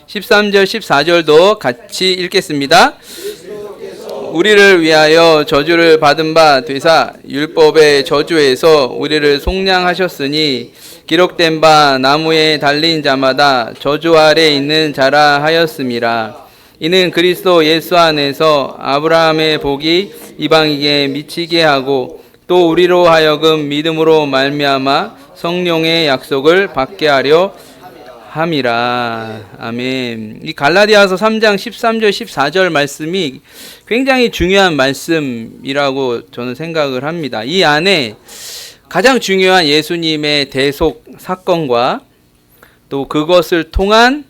13절 14절도 같이 읽겠습니다. 우리를 위하여 저주를 받은 바 되사 율법의 저주에서 우리를 속량하셨으니 기록된 바 나무에 달린 자마다 저주 아래 있는 자라 하였음이라. 이는 그리스도 예수 안에서 아브라함의 복이 이방인에게 미치게 하고 또 우리로 하여금 믿음으로 말미암아 성령의 약속을 받게 하려 함이라. 아멘. 이 갈라디아서 3장 13절 14절 말씀이 굉장히 중요한 말씀이라고 저는 생각을 합니다. 이 안에 가장 중요한 예수님의 대속 사건과 또 그것을 통한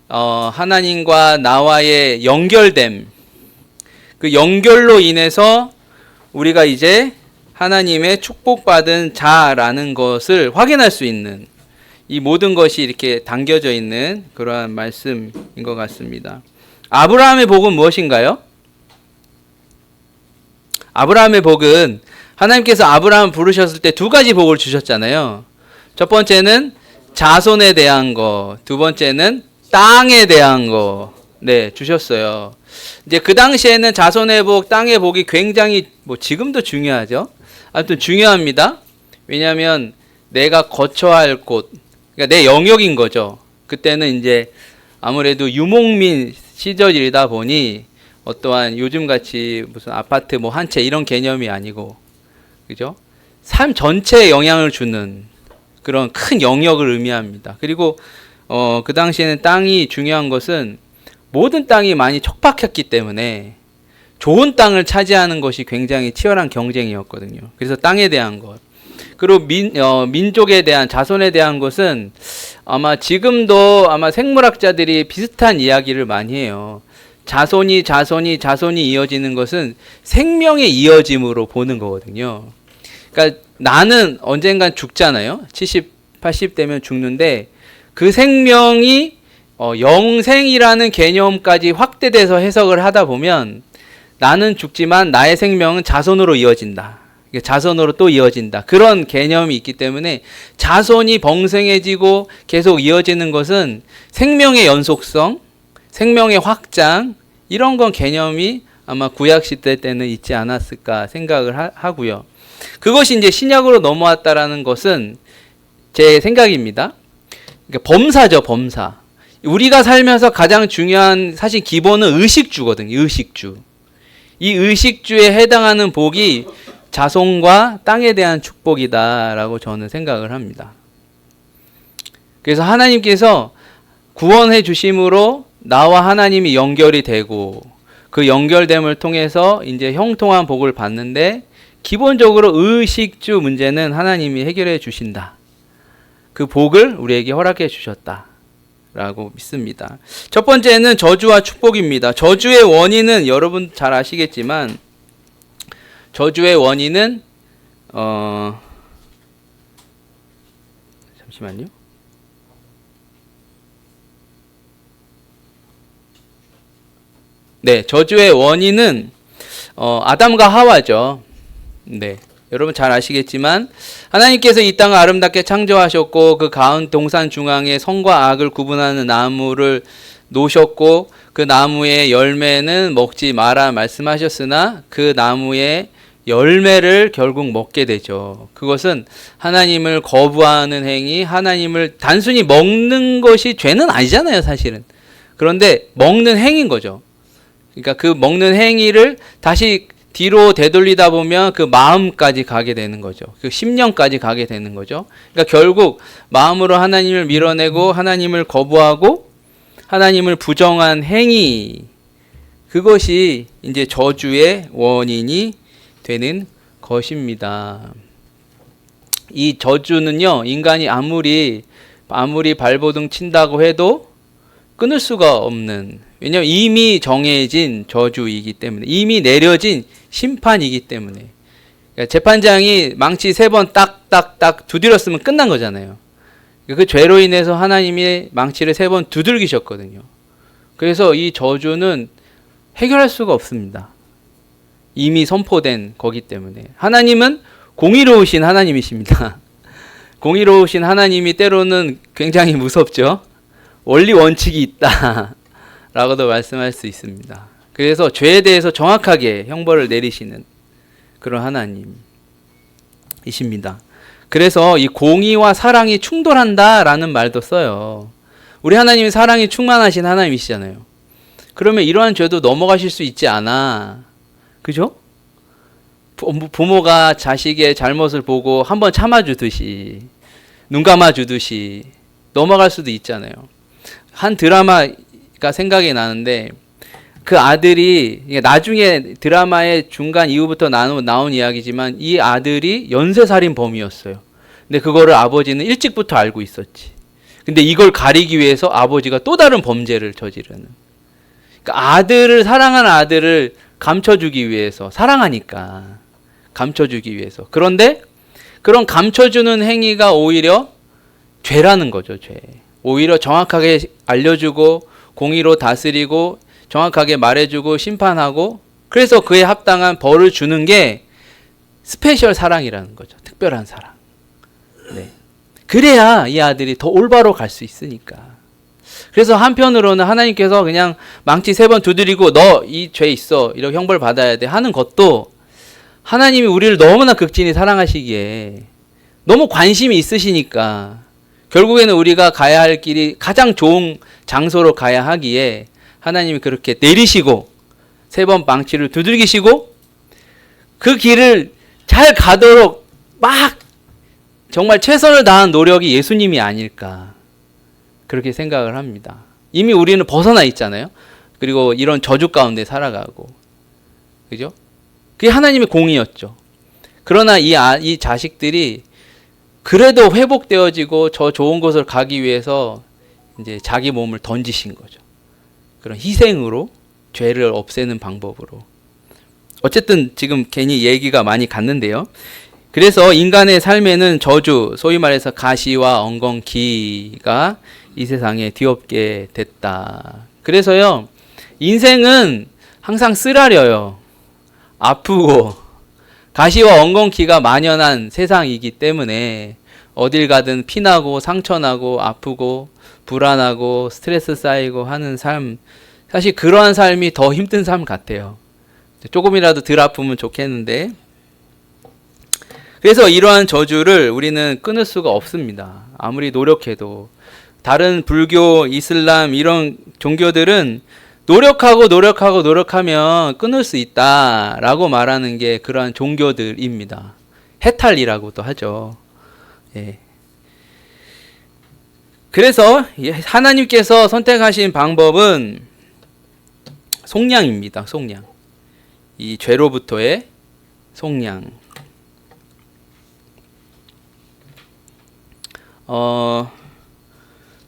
하나님과 나와의 연결됨, 그 연결로 인해서 우리가 이제 하나님의 축복받은 자라는 것을 확인할 수 있는, 이 모든 것이 이렇게 담겨져 있는 그러한 말씀인 것 같습니다. 아브라함의 복은 무엇인가요? 아브라함의 복은 하나님께서 아브라함을 부르셨을 때 두 가지 복을 주셨잖아요. 첫 번째는 자손에 대한 거, 두 번째는 땅에 대한 거, 주셨어요. 이제 그 당시에는 자손의 복, 땅의 복이 굉장히 지금도 중요하죠. 아무튼 중요합니다. 왜냐하면 내가 거쳐야 할 곳, 그러니까 내 영역인 거죠. 그때는 이제 아무래도 유목민 시절이다 보니 어떠한 요즘같이 무슨 아파트 한 채 이런 개념이 아니고, 그죠? 삶 전체에 영향을 주는 그런 큰 영역을 의미합니다. 그리고 그 당시에는 땅이 중요한 것은 모든 땅이 많이 척박했기 때문에 좋은 땅을 차지하는 것이 굉장히 치열한 경쟁이었거든요. 그래서 땅에 대한 것. 그리고 민족에 대한, 자손에 대한 것은 아마 지금도 아마 생물학자들이 비슷한 이야기를 많이 해요. 자손이 이어지는 것은 생명의 이어짐으로 보는 거거든요. 그러니까 나는 언젠간 죽잖아요. 70, 80 되면 죽는데 그 생명이 영생이라는 개념까지 확대돼서 해석을 하다 보면 나는 죽지만 나의 생명은 자손으로 이어진다. 자손으로 또 이어진다. 그런 개념이 있기 때문에 자손이 번성해지고 계속 이어지는 것은 생명의 연속성, 생명의 확장, 이런 건 개념이 아마 구약시대 때는 있지 않았을까 생각을 하고요. 그것이 이제 신약으로 넘어왔다라는 것은 제 생각입니다. 그러니까 범사죠, 범사. 우리가 살면서 가장 중요한 사실 기본은 의식주거든요, 의식주. 이 의식주에 해당하는 복이 자손과 땅에 대한 축복이다라고 저는 생각을 합니다. 그래서 하나님께서 구원해 주심으로 나와 하나님이 연결이 되고 그 연결됨을 통해서 이제 형통한 복을 받는데 기본적으로 의식주 문제는 하나님이 해결해 주신다. 그 복을 우리에게 허락해 주셨다라고 믿습니다. 첫 번째는 저주와 축복입니다. 저주의 원인은 여러분 잘 아시겠지만 저주의 원인은 잠시만요. 저주의 원인은 아담과 하와죠. 여러분 잘 아시겠지만 하나님께서 이 땅을 아름답게 창조하셨고 그 가운 동산 중앙에 선과 악을 구분하는 나무를 놓으셨고 그 나무의 열매는 먹지 마라 말씀하셨으나 그 나무의 열매를 결국 먹게 되죠. 그것은 하나님을 거부하는 행위, 하나님을 단순히 먹는 것이 죄는 아니잖아요, 사실은. 그런데 먹는 행위인 거죠. 그러니까 그 먹는 행위를 다시 뒤로 되돌리다 보면 그 마음까지 가게 되는 거죠. 그 심령까지 가게 되는 거죠. 그러니까 결국 마음으로 하나님을 밀어내고 하나님을 거부하고 하나님을 부정한 행위, 그것이 이제 저주의 원인이 되는 것입니다. 이 저주는요, 인간이 아무리 발버둥 친다고 해도 끊을 수가 없는, 왜냐하면 이미 정해진 저주이기 때문에, 이미 내려진 심판이기 때문에. 그러니까 재판장이 망치 3번 딱딱딱 두드렸으면 끝난 거잖아요. 그 죄로 인해서 하나님이 망치를 3번 두들기셨거든요. 그래서 이 저주는 해결할 수가 없습니다. 이미 선포된 거기 때문에. 하나님은 공의로우신 하나님이십니다. 공의로우신 하나님이 때로는 굉장히 무섭죠. 원리 원칙이 있다라고도 말씀할 수 있습니다. 그래서 죄에 대해서 정확하게 형벌을 내리시는 그런 하나님이십니다. 그래서 이 공의와 사랑이 충돌한다라는 말도 써요. 우리 하나님이 사랑이 충만하신 하나님이시잖아요. 그러면 이러한 죄도 넘어가실 수 있지 않아. 그죠? 부모가 자식의 잘못을 보고 한번 참아주듯이, 눈 감아주듯이 넘어갈 수도 있잖아요. 한 드라마가 생각이 나는데, 그 아들이, 나중에 드라마의 중간 이후부터 나온 이야기지만, 이 아들이 연쇄살인 범이었어요. 근데 그거를 아버지는 일찍부터 알고 있었지. 근데 이걸 가리기 위해서 아버지가 또 다른 범죄를 저지르는. 그러니까 아들을, 사랑하는 아들을 감춰주기 위해서, 사랑하니까 감춰주기 위해서. 그런데 그런 감춰주는 행위가 오히려 죄라는 거죠, 죄. 오히려 정확하게 알려주고 공의로 다스리고 정확하게 말해주고 심판하고, 그래서 그에 합당한 벌을 주는 게 스페셜 사랑이라는 거죠. 특별한 사랑. 네. 그래야 이 아들이 더 올바로 갈 수 있으니까. 그래서 한편으로는 하나님께서 그냥 망치 3번 두드리고 너 이 죄 있어, 이렇게 형벌 받아야 돼 하는 것도, 하나님이 우리를 너무나 극진히 사랑하시기에 너무 관심이 있으시니까 결국에는 우리가 가야 할 길이 가장 좋은 장소로 가야 하기에 하나님이 그렇게 내리시고 3번 망치를 두들기시고 그 길을 잘 가도록 막 정말 최선을 다한 노력이 예수님이 아닐까, 그렇게 생각을 합니다. 이미 우리는 벗어나 있잖아요. 그리고 이런 저주 가운데 살아가고, 그죠? 그게 하나님의 공이었죠. 그러나 이 자식들이 그래도 회복되어지고 저 좋은 곳을 가기 위해서 이제 자기 몸을 던지신 거죠. 그런 희생으로, 죄를 없애는 방법으로. 어쨌든 지금 괜히 얘기가 많이 갔는데요. 그래서 인간의 삶에는 저주, 소위 말해서 가시와 엉겅퀴가 이 세상에 뒤엎게 됐다. 그래서요, 인생은 항상 쓰라려요. 아프고 가시와 엉겅퀴가 만연한 세상이기 때문에 어딜 가든 피나고 상처나고 아프고 불안하고 스트레스 쌓이고 하는 삶, 사실 그러한 삶이 더 힘든 삶 같아요. 조금이라도 덜 아프면 좋겠는데, 그래서 이러한 저주를 우리는 끊을 수가 없습니다. 아무리 노력해도. 다른 불교, 이슬람 이런 종교들은 노력하면 끊을 수 있다라고 말하는 게 그러한 종교들입니다. 해탈이라고도 하죠. 예. 그래서 하나님께서 선택하신 방법은 속량입니다. 속량. 이 죄로부터의 속량.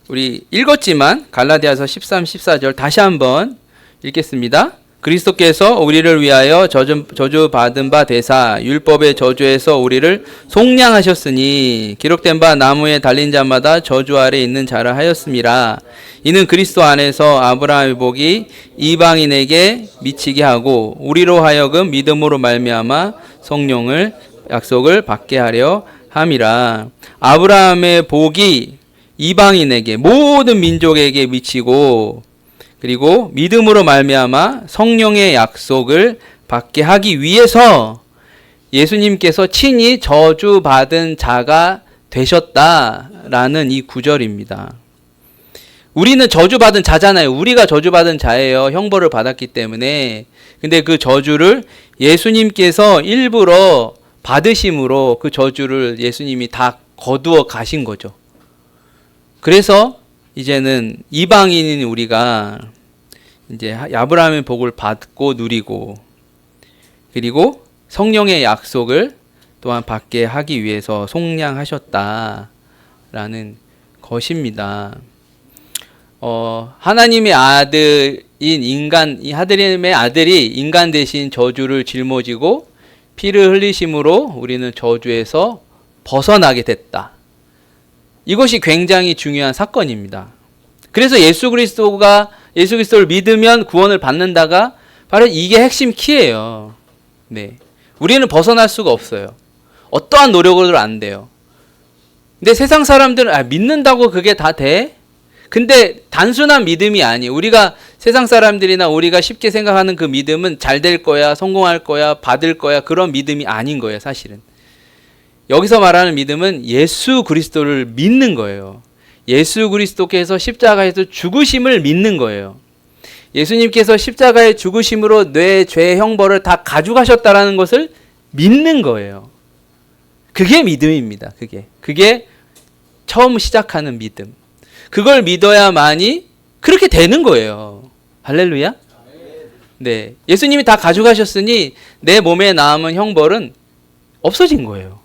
우리 읽었지만 갈라디아서 13, 14절 다시 한번 읽겠습니다. 그리스도께서 우리를 위하여 저주받은 바 되사 율법의 저주에서 우리를 속량하셨으니 기록된 바 나무에 달린 자마다 저주 아래 있는 자라 하였음이라. 이는 그리스도 안에서 아브라함의 복이 이방인에게 미치게 하고 우리로 하여금 믿음으로 말미암아 성령을 약속을 받게 하려 함이라. 아브라함의 복이 이방인에게, 모든 민족에게 미치고, 그리고 믿음으로 말미암아 성령의 약속을 받게 하기 위해서 예수님께서 친히 저주받은 자가 되셨다라는 이 구절입니다. 우리는 저주받은 자잖아요. 우리가 저주받은 자예요. 형벌을 받았기 때문에. 근데 그 저주를 예수님께서 일부러 받으심으로 그 저주를 예수님이 다 거두어 가신 거죠. 그래서 이제는 이방인인 우리가 이제 아브라함의 복을 받고 누리고, 그리고 성령의 약속을 또한 받게 하기 위해서 속량하셨다라는 것입니다. 하나님의 아들인 하나님의 아들이 인간 대신 저주를 짊어지고 피를 흘리심으로 우리는 저주에서 벗어나게 됐다. 이것이 굉장히 중요한 사건입니다. 그래서 예수 그리스도를 믿으면 구원을 받는다가 바로 이게 핵심 키예요. 네. 우리는 벗어날 수가 없어요. 어떠한 노력으로도 안 돼요. 근데 세상 사람들은 믿는다고 그게 다 돼? 근데 단순한 믿음이 아니에요. 우리가 세상 사람들이나 우리가 쉽게 생각하는 그 믿음은 잘 될 거야, 성공할 거야, 받을 거야, 그런 믿음이 아닌 거예요, 사실은. 여기서 말하는 믿음은 예수 그리스도를 믿는 거예요. 예수 그리스도께서 십자가에서 죽으심을 믿는 거예요. 예수님께서 십자가의 죽으심으로 내 죄의 형벌을 다 가져가셨다라는 것을 믿는 거예요. 그게 믿음입니다. 그게 처음 시작하는 믿음. 그걸 믿어야만이 그렇게 되는 거예요. 할렐루야. 네, 예수님이 다 가져가셨으니 내 몸에 남은 형벌은 없어진 거예요.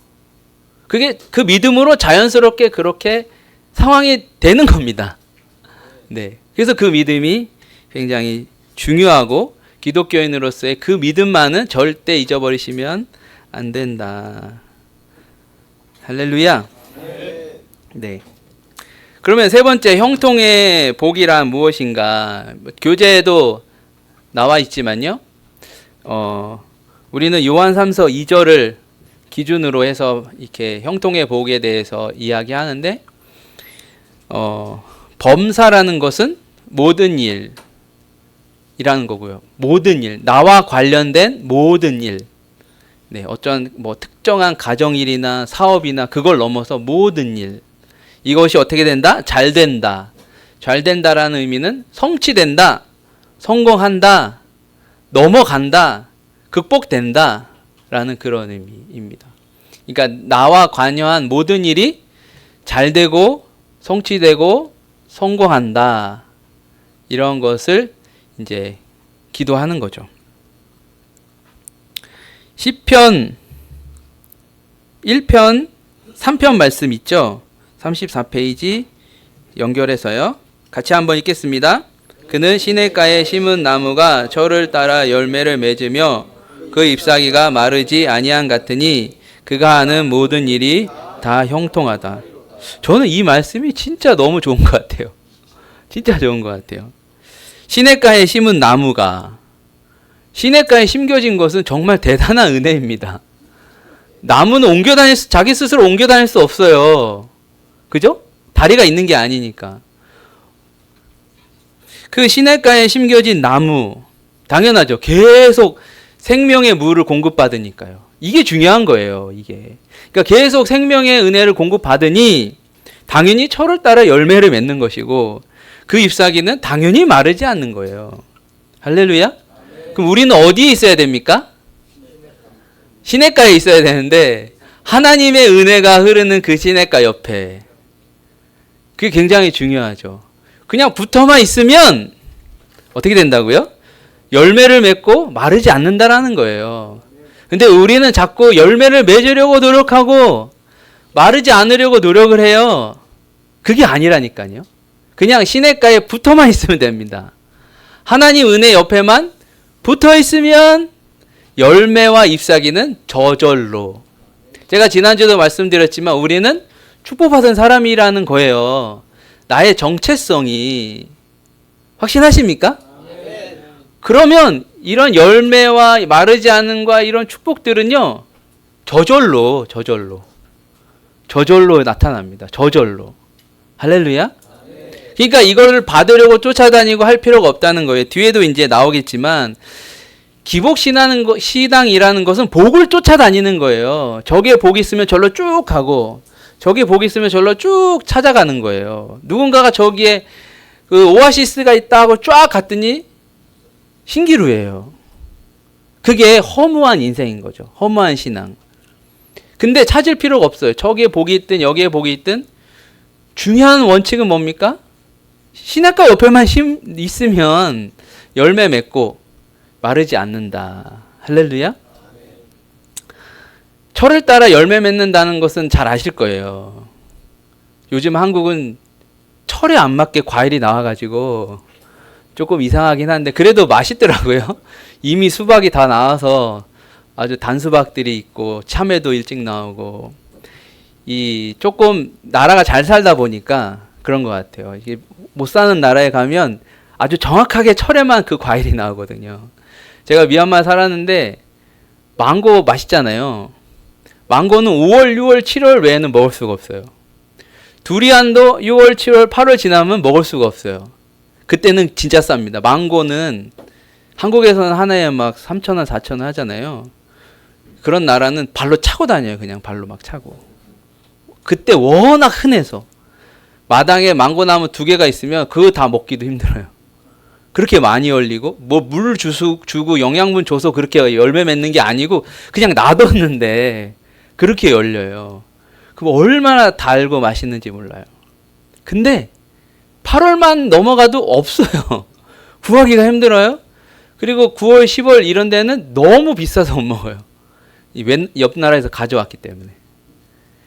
그게 그 믿음으로 자연스럽게 그렇게 상황이 되는 겁니다. 네, 그래서 그 믿음이 굉장히 중요하고 기독교인으로서의 그 믿음만은 절대 잊어버리시면 안 된다. 할렐루야. 네. 그러면 세 번째, 형통의 복이란 무엇인가? 교재에도 나와 있지만요. 우리는 요한 3서 2절을 기준으로 해서 이렇게 형통의 복에 대해서 이야기하는데, 범사라는 것은 모든 일이라는 거고요. 모든 일, 나와 관련된 모든 일. 네, 어떤 뭐 특정한 가정일이나 사업이나 그걸 넘어서 모든 일. 이것이 어떻게 된다? 잘 된다. 잘 된다라는 의미는 성취된다, 성공한다, 넘어간다, 극복된다 라는 그런 의미입니다. 그러니까 나와 관여한 모든 일이 잘 되고 성취되고 성공한다, 이런 것을 이제 기도하는 거죠. 시편 1편 3편 말씀 있죠? 34페이지 연결해서요. 같이 한번 읽겠습니다. 그는 시냇가에 심은 나무가 철을 따라 열매를 맺으며 그 잎사귀가 마르지 아니한 같으니 그가 하는 모든 일이 다 형통하다. 저는 이 말씀이 진짜 너무 좋은 것 같아요. 진짜 좋은 것 같아요. 시냇가에 심은 나무가, 시냇가에 심겨진 것은 정말 대단한 은혜입니다. 나무는 자기 스스로 옮겨 다닐 수 없어요. 그죠? 다리가 있는 게 아니니까. 그 시냇가에 심겨진 나무, 당연하죠. 계속 생명의 물을 공급받으니까요. 이게 중요한 거예요, 이게. 그러니까 계속 생명의 은혜를 공급받으니 당연히 철을 따라 열매를 맺는 것이고, 그 잎사귀는 당연히 마르지 않는 거예요. 할렐루야? 그럼 우리는 어디에 있어야 됩니까? 시냇가에 있어야 되는데, 하나님의 은혜가 흐르는 그 시냇가 옆에. 그게 굉장히 중요하죠. 그냥 붙어만 있으면 어떻게 된다고요? 열매를 맺고 마르지 않는다라는 거예요. 근데 우리는 자꾸 열매를 맺으려고 노력하고 마르지 않으려고 노력을 해요. 그게 아니라니까요. 그냥 시냇가에 붙어만 있으면 됩니다. 하나님 은혜 옆에만 붙어 있으면 열매와 잎사귀는 저절로. 제가 지난주도 말씀드렸지만 우리는 축복받은 사람이라는 거예요. 나의 정체성이. 확신하십니까? 그러면 이런 열매와 마르지 않는과 이런 축복들은요, 저절로 나타납니다. 저절로. 할렐루야? 그러니까 이거를 받으려고 쫓아다니고 할 필요가 없다는 거예요. 뒤에도 이제 나오겠지만, 기복신앙이라는 것은 복을 쫓아다니는 거예요. 저기에 복이 있으면 절로 쭉 가고, 저기에 복이 있으면 절로 쭉 찾아가는 거예요. 누군가가 저기에 그 오아시스가 있다 하고 쫙 갔더니 신기루예요. 그게 허무한 인생인 거죠. 허무한 신앙. 근데 찾을 필요가 없어요. 저기에 복이 있든 여기에 복이 있든 중요한 원칙은 뭡니까? 시냇가 옆에만 있으면 열매 맺고 마르지 않는다. 할렐루야? 철을 따라 열매 맺는다는 것은 잘 아실 거예요. 요즘 한국은 철에 안 맞게 과일이 나와가지고 조금 이상하긴 한데 그래도 맛있더라고요. 이미 수박이 다 나와서 아주 단수박들이 있고 참외도 일찍 나오고, 이 조금 나라가 잘 살다 보니까 그런 것 같아요. 이게 못 사는 나라에 가면 아주 정확하게 철에만 그 과일이 나오거든요. 제가 미얀마 살았는데 망고 맛있잖아요. 망고는 5월, 6월, 7월 외에는 먹을 수가 없어요. 두리안도 6월, 7월, 8월 지나면 먹을 수가 없어요. 그때는 진짜 쌉니다. 망고는 한국에서는 하나에 막 3,000원, 4,000원 하잖아요. 그런 나라는 발로 차고 다녀요. 그냥 발로 막 차고. 그때 워낙 흔해서 마당에 망고나무 2개가 있으면 그거 다 먹기도 힘들어요. 그렇게 많이 열리고 뭐 물 주고 영양분 줘서 그렇게 열매 맺는 게 아니고 그냥 놔뒀는데 그렇게 열려요. 그럼 얼마나 달고 맛있는지 몰라요. 근데 8월만 넘어가도 없어요. 구하기가 힘들어요. 그리고 9월, 10월 이런 데는 너무 비싸서 못 먹어요. 옆 나라에서 가져왔기 때문에.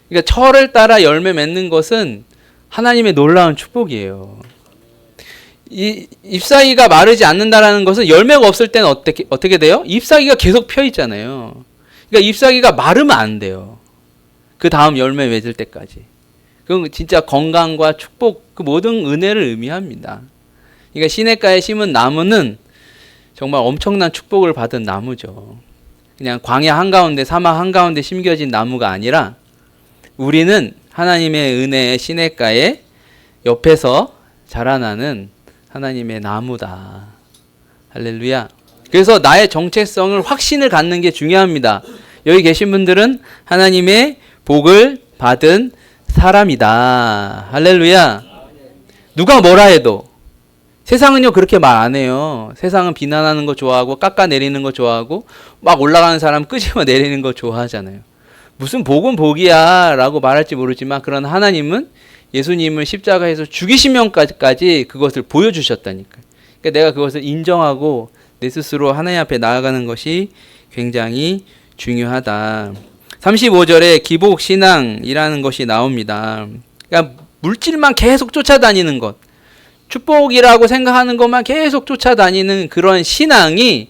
그러니까 철을 따라 열매 맺는 것은 하나님의 놀라운 축복이에요. 이 잎사귀가 마르지 않는다라는 것은 열매가 없을 때는 어떻게 돼요? 잎사귀가 계속 펴 있잖아요. 그러니까 잎사귀가 마르면 안 돼요. 그 다음 열매 맺을 때까지. 그건 진짜 건강과 축복, 그 모든 은혜를 의미합니다. 그러니까 시냇가에 심은 나무는 정말 엄청난 축복을 받은 나무죠. 그냥 광야 한가운데, 사막 한가운데 심겨진 나무가 아니라 우리는 하나님의 은혜의 시냇가에 옆에서 자라나는 하나님의 나무다. 할렐루야. 그래서 나의 정체성을 확신을 갖는 게 중요합니다. 여기 계신 분들은 하나님의 복을 받은 사람이다. 할렐루야. 누가 뭐라 해도 세상은요 그렇게 말 안 해요. 세상은 비난하는 거 좋아하고 깎아내리는 거 좋아하고 막 올라가는 사람 끄집어 내리는 거 좋아하잖아요. 무슨 복은 복이야 라고 말할지 모르지만 그런 하나님은 예수님을 십자가에서 죽이시면까지 그것을 보여주셨다니까. 그러니까 내가 그것을 인정하고 내 스스로 하나님 앞에 나아가는 것이 굉장히 중요하다. 35절에 기복신앙이라는 것이 나옵니다. 그러니까 물질만 계속 쫓아다니는 것, 축복이라고 생각하는 것만 계속 쫓아다니는 그런 신앙이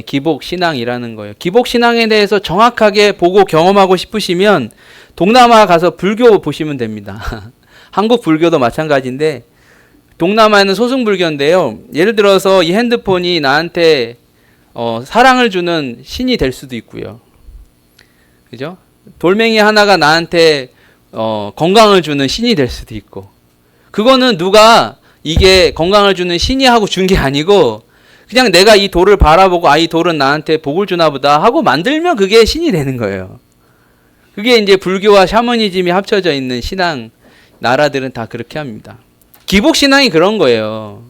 기복신앙이라는 거예요. 기복신앙에 대해서 정확하게 보고 경험하고 싶으시면 동남아 가서 불교 보시면 됩니다. 한국 불교도 마찬가지인데 동남아는 소승불교인데요. 예를 들어서 이 핸드폰이 나한테 사랑을 주는 신이 될 수도 있고요. 그죠? 돌멩이 하나가 나한테 건강을 주는 신이 될 수도 있고, 그거는 누가 이게 건강을 주는 신이 하고 준 게 아니고 그냥 내가 이 돌을 바라보고 이 돌은 나한테 복을 주나 보다 하고 만들면 그게 신이 되는 거예요. 그게 이제 불교와 샤머니즘이 합쳐져 있는 신앙 나라들은 다 그렇게 합니다. 기복신앙이 그런 거예요.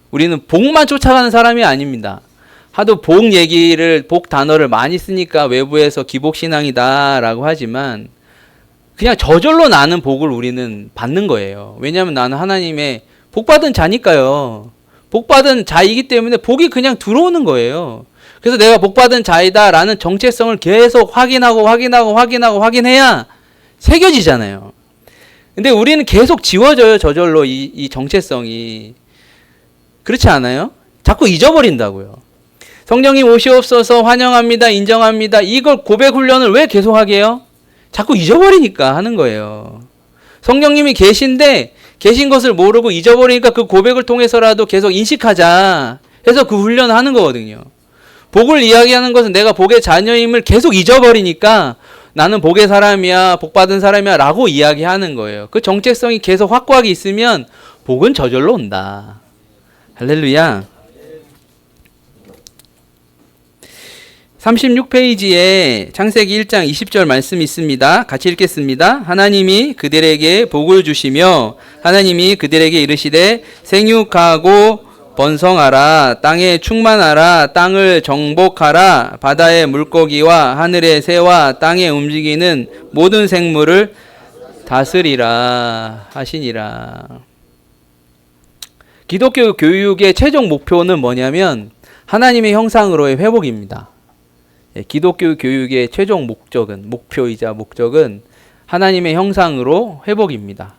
우리는 복만 쫓아가는 사람이 아닙니다. 하도 복 단어를 많이 쓰니까 외부에서 기복신앙이다라고 하지만 그냥 저절로 나는 복을 우리는 받는 거예요. 왜냐하면 나는 하나님의 복받은 자니까요. 복받은 자이기 때문에 복이 그냥 들어오는 거예요. 그래서 내가 복받은 자이다라는 정체성을 계속 확인해야 새겨지잖아요. 근데 우리는 계속 지워져요. 저절로 이 정체성이. 그렇지 않아요? 자꾸 잊어버린다고요. 성령님 오시옵소서, 환영합니다, 인정합니다. 이걸 고백 훈련을 왜 계속하게 해요? 자꾸 잊어버리니까 하는 거예요. 성령님이 계신데 계신 것을 모르고 잊어버리니까 그 고백을 통해서라도 계속 인식하자 해서 그 훈련을 하는 거거든요. 복을 이야기하는 것은 내가 복의 자녀임을 계속 잊어버리니까 나는 복의 사람이야, 복받은 사람이야 라고 이야기하는 거예요. 그 정체성이 계속 확고하게 있으면 복은 저절로 온다. 할렐루야. 36페이지에 창세기 1장 20절 말씀이 있습니다. 같이 읽겠습니다. 하나님이 그들에게 복을 주시며 하나님이 그들에게 이르시되 생육하고 번성하라, 땅에 충만하라, 땅을 정복하라, 바다의 물고기와 하늘의 새와 땅에 움직이는 모든 생물을 다스리라 하시니라. 기독교 교육의 최종 목표는 뭐냐면 하나님의 형상으로의 회복입니다. 기독교 교육의 최종 목표이자 목적은 하나님의 형상으로 회복입니다.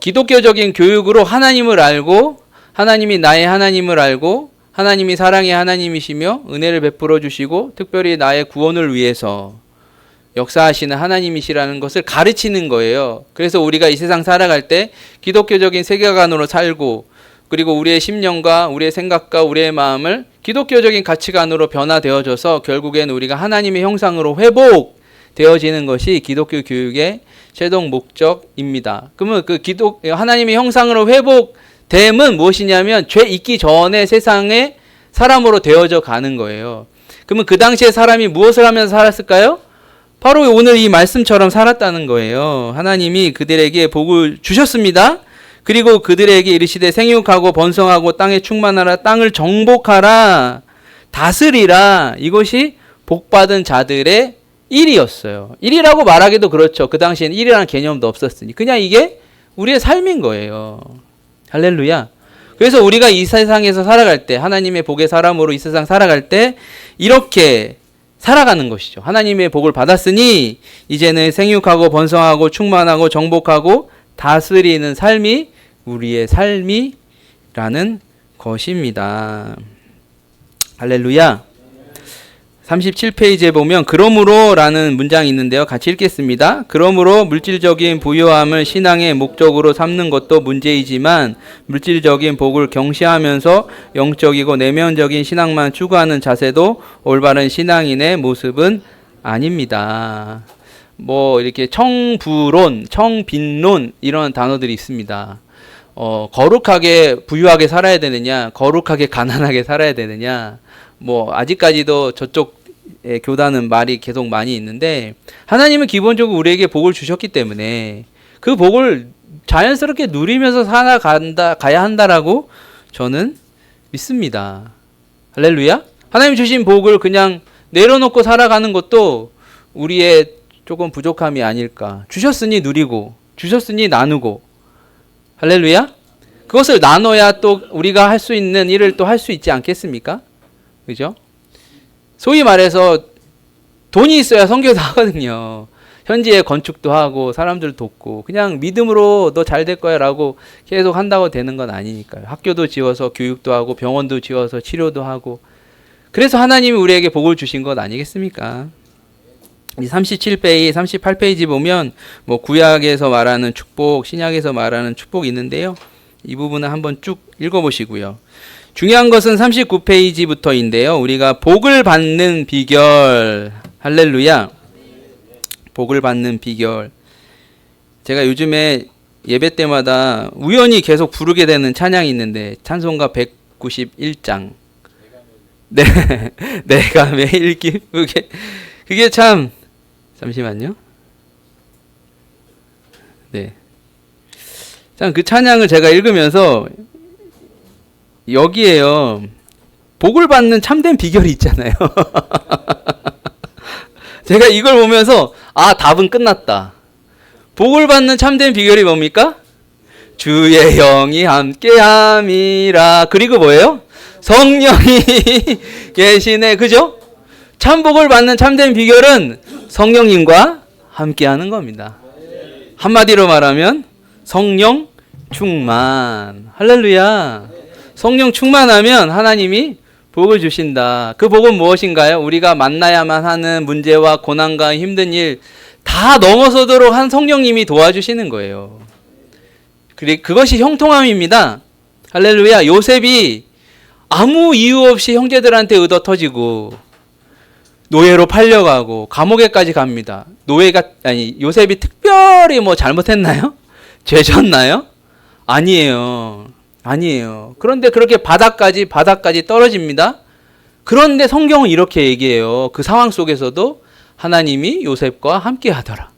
기독교적인 교육으로 하나님을 알고 하나님이 나의 하나님을 알고 하나님이 사랑의 하나님이시며 은혜를 베풀어 주시고 특별히 나의 구원을 위해서 역사하시는 하나님이시라는 것을 가르치는 거예요. 그래서 우리가 이 세상 살아갈 때 기독교적인 세계관으로 살고 그리고 우리의 심령과 우리의 생각과 우리의 마음을 기독교적인 가치관으로 변화되어져서 결국엔 우리가 하나님의 형상으로 되어지는 것이 기독교 교육의 최종 목적입니다. 그러면 그 하나님의 형상으로 회복됨은 무엇이냐면 죄 있기 전에 세상에 사람으로 되어져 가는 거예요. 그러면 그 당시에 사람이 무엇을 하면서 살았을까요? 바로 오늘 이 말씀처럼 살았다는 거예요. 하나님이 그들에게 복을 주셨습니다. 그리고 그들에게 이르시되 생육하고 번성하고 땅에 충만하라, 땅을 정복하라, 다스리라. 이것이 복받은 자들의 일이었어요. 일이라고 말하기도 그렇죠. 그 당시에는 일이라는 개념도 없었으니 그냥 이게 우리의 삶인 거예요. 할렐루야. 그래서 우리가 이 세상에서 살아갈 때, 하나님의 복의 사람으로 이 세상 살아갈 때 이렇게 살아가는 것이죠. 하나님의 복을 받았으니 이제는 생육하고 번성하고 충만하고 정복하고 다스리는 삶이 우리의 삶이라는 것입니다. 할렐루야. 37페이지에 보면 그러므로 라는 문장이 있는데요. 같이 읽겠습니다. 그러므로 물질적인 부유함을 신앙의 목적으로 삼는 것도 문제이지만 물질적인 복을 경시하면서 영적이고 내면적인 신앙만 추구하는 자세도 올바른 신앙인의 모습은 아닙니다. 뭐 이렇게 청부론, 청빈론 이런 단어들이 있습니다. 거룩하게 부유하게 살아야 되느냐, 거룩하게 가난하게 살아야 되느냐. 뭐 아직까지도 저쪽 교단은 말이 계속 많이 있는데 하나님은 기본적으로 우리에게 복을 주셨기 때문에 그 복을 자연스럽게 누리면서 가야 한다라고 저는 믿습니다. 할렐루야. 하나님 주신 복을 그냥 내려놓고 살아가는 것도 우리의 조금 부족함이 아닐까. 주셨으니 누리고 주셨으니 나누고. 할렐루야. 그것을 나눠야 또 우리가 할 수 있는 일을 또 할 수 있지 않겠습니까? 그죠? 소위 말해서 돈이 있어야 선교도 하거든요. 현지에 건축도 하고 사람들 돕고 그냥 믿음으로 너 잘 될 거야 라고 계속 한다고 되는 건 아니니까요. 학교도 지어서 교육도 하고 병원도 지어서 치료도 하고 그래서 하나님이 우리에게 복을 주신 것 아니겠습니까? 이 37페이지, 38페이지 보면 뭐 구약에서 말하는 축복, 신약에서 말하는 축복이 있는데요. 이 부분은 한번 쭉 읽어보시고요. 중요한 것은 39페이지부터인데요. 우리가 복을 받는 비결, 할렐루야. 복을 받는 비결. 제가 요즘에 예배 때마다 우연히 계속 부르게 되는 찬양이 있는데 찬송가 191장. 네, 내가 매일 기쁘게. 그게 참, 잠시만요. 네. 참 그 찬양을 제가 읽으면서 여기에요. 복을 받는 참된 비결이 있잖아요. 제가 이걸 보면서 답은 끝났다. 복을 받는 참된 비결이 뭡니까? 주의 영이 함께함이라. 그리고 뭐예요? 성령이 계시네. 그죠? 참 복을 받는 참된 비결은 성령님과 함께하는 겁니다. 한마디로 말하면 성령 충만. 할렐루야. 성령 충만하면 하나님이 복을 주신다. 그 복은 무엇인가요? 우리가 만나야만 하는 문제와 고난과 힘든 일 다 넘어서도록 한 성령님이 도와주시는 거예요. 그것이 형통함입니다. 할렐루야. 요셉이 아무 이유 없이 형제들한테 얻어 터지고 노예로 팔려가고 감옥에까지 갑니다. 요셉이 특별히 뭐 잘못했나요? 죄 졌나요? 아니에요. 그런데 그렇게 바닥까지 떨어집니다. 그런데 성경은 이렇게 얘기해요. 그 상황 속에서도 하나님이 요셉과 함께 하더라.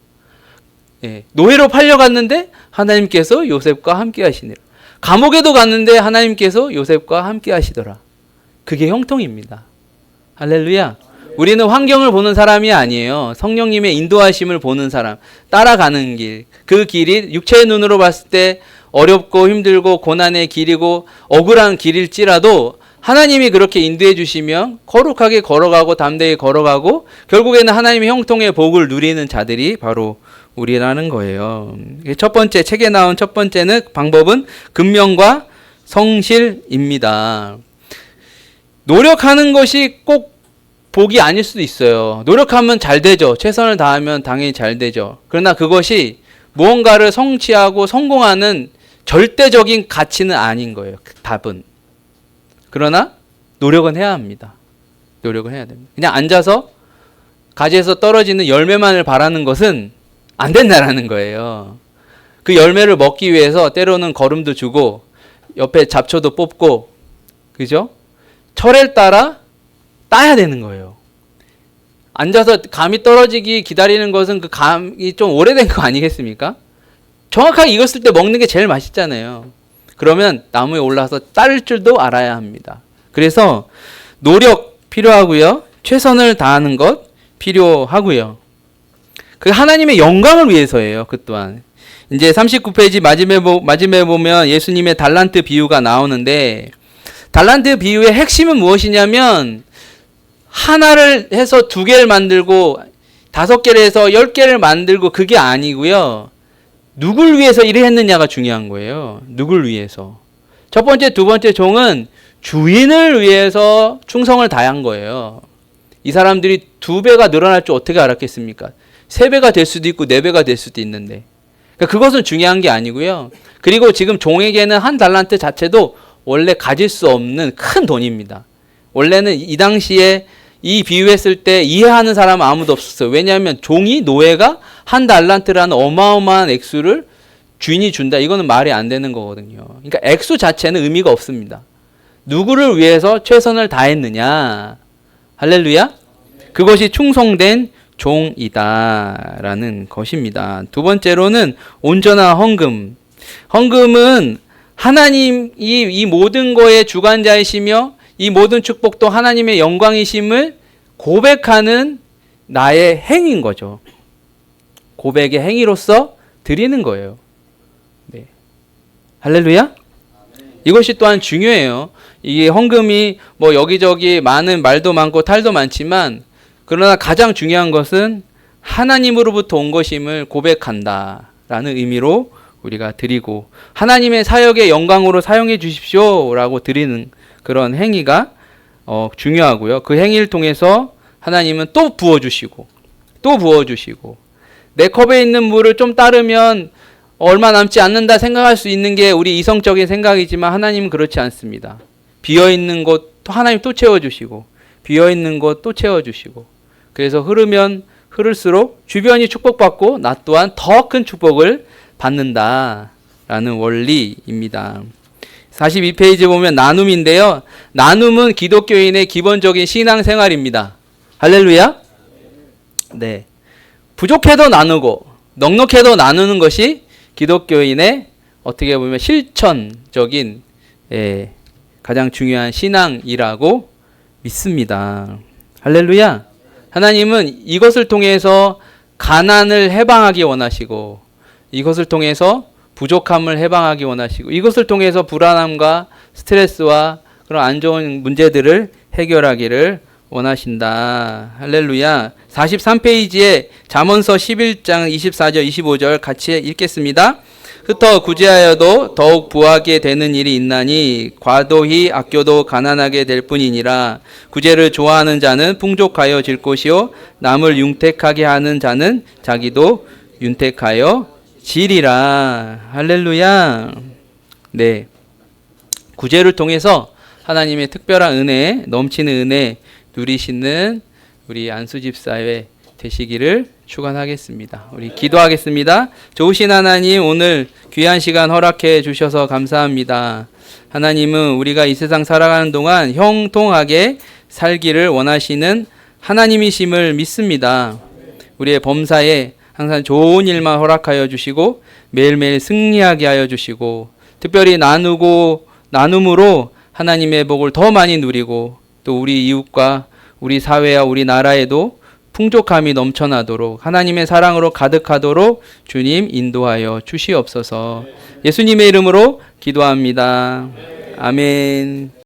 예, 노예로 팔려갔는데 하나님께서 요셉과 함께 하시니라. 감옥에도 갔는데 하나님께서 요셉과 함께 하시더라. 그게 형통입니다. 할렐루야. 우리는 환경을 보는 사람이 아니에요. 성령님의 인도하심을 보는 사람, 따라가는 길. 그 길이 육체의 눈으로 봤을 때 어렵고 힘들고 고난의 길이고 억울한 길일지라도 하나님이 그렇게 인도해 주시면 거룩하게 걸어가고 담대히 걸어가고 결국에는 하나님의 형통의 복을 누리는 자들이 바로 우리라는 거예요. 첫 번째, 책에 나온 첫 번째는 방법은 근면과 성실입니다. 노력하는 것이 꼭 복이 아닐 수도 있어요. 노력하면 잘 되죠. 최선을 다하면 당연히 잘 되죠. 그러나 그것이 무언가를 성취하고 성공하는 절대적인 가치는 아닌 거예요. 답은. 그러나 노력은 해야 합니다. 노력은 해야 됩니다. 그냥 앉아서 가지에서 떨어지는 열매만을 바라는 것은 안 된다라는 거예요. 그 열매를 먹기 위해서 때로는 거름도 주고 옆에 잡초도 뽑고, 그죠? 철을 따라 따야 되는 거예요. 앉아서 감이 떨어지기 기다리는 것은 그 감이 좀 오래된 거 아니겠습니까? 정확하게 익었을 때 먹는 게 제일 맛있잖아요. 그러면 나무에 올라서 따를 줄도 알아야 합니다. 그래서 노력 필요하고요. 최선을 다하는 것 필요하고요. 그 하나님의 영광을 위해서예요. 그 또한. 이제 39페이지 마지막에 보면 예수님의 달란트 비유가 나오는데, 달란트 비유의 핵심은 무엇이냐면 하나를 해서 2개를 만들고 5개를 해서 10개를 만들고 그게 아니고요. 누굴 위해서 일을 했느냐가 중요한 거예요. 누굴 위해서. 첫 번째, 두 번째 종은 주인을 위해서 충성을 다한 거예요. 이 사람들이 2배가 늘어날 줄 어떻게 알았겠습니까? 3배가 될 수도 있고 4배가 될 수도 있는데. 그러니까 그것은 중요한 게 아니고요. 그리고 지금 종에게는 한 달란트 자체도 원래 가질 수 없는 큰 돈입니다. 원래는 이 당시에 이 비유했을 때 이해하는 사람은 아무도 없었어요. 왜냐하면 종이, 노예가 한 달란트라는 어마어마한 액수를 주인이 준다. 이거는 말이 안 되는 거거든요. 그러니까 액수 자체는 의미가 없습니다. 누구를 위해서 최선을 다했느냐. 할렐루야. 그것이 충성된 종이다라는 것입니다. 두 번째로는 온전한 헌금. 헌금은 하나님이 이 모든 거의 주관자이시며 이 모든 축복도 하나님의 영광이심을 고백하는 나의 행위인 거죠. 고백의 행위로서 드리는 거예요. 네. 할렐루야. 이것이 또한 중요해요. 이게 헌금이 뭐 여기저기 많은 말도 많고 탈도 많지만, 그러나 가장 중요한 것은 하나님으로부터 온 것임을 고백한다라는 의미로 우리가 드리고, 하나님의 사역의 영광으로 사용해 주십시오라고 드리는 그런 행위가 중요하고요. 그 행위를 통해서 하나님은 또 부어주시고 또 부어주시고, 내 컵에 있는 물을 좀 따르면 얼마 남지 않는다 생각할 수 있는 게 우리 이성적인 생각이지만 하나님은 그렇지 않습니다. 비어있는 곳 하나님 또 채워주시고, 비어있는 곳 또 채워주시고, 그래서 흐르면 흐를수록 주변이 축복받고 나 또한 더 큰 축복을 받는다라는 원리입니다. 42페이지 보면 나눔인데요. 나눔은 기독교인의 기본적인 신앙생활입니다. 할렐루야. 네. 부족해도 나누고 넉넉해도 나누는 것이 기독교인의 어떻게 보면 실천적인 가장 중요한 신앙이라고 믿습니다. 할렐루야. 하나님은 이것을 통해서 가난을 해방하기 원하시고, 이것을 통해서 부족함을 해방하기 원하시고, 이것을 통해서 불안함과 스트레스와 그런 안 좋은 문제들을 해결하기를 원하신다. 할렐루야. 43페이지에 잠언서 11장 24절 25절 같이 읽겠습니다. 흩어 구제하여도 더욱 부하게 되는 일이 있나니 과도히 아껴도 가난하게 될 뿐이니라. 구제를 좋아하는 자는 풍족하여 질 것이요 남을 융택하게 하는 자는 자기도 융택하여 지리라. 할렐루야. 네. 구제를 통해서 하나님의 특별한 은혜, 넘치는 은혜 누리시는 우리 안수집사회 되시기를 축원하겠습니다. 우리 기도하겠습니다. 좋으신 하나님, 오늘 귀한 시간 허락해 주셔서 감사합니다. 하나님은 우리가 이 세상 살아가는 동안 형통하게 살기를 원하시는 하나님이심을 믿습니다. 우리의 범사에 항상 좋은 일만 허락하여 주시고 매일매일 승리하게 하여 주시고, 특별히 나눔으로 하나님의 복을 더 많이 누리고, 또 우리 이웃과 우리 사회와 우리 나라에도 풍족함이 넘쳐나도록 하나님의 사랑으로 가득하도록 주님 인도하여 주시옵소서. 예수님의 이름으로 기도합니다. 아멘.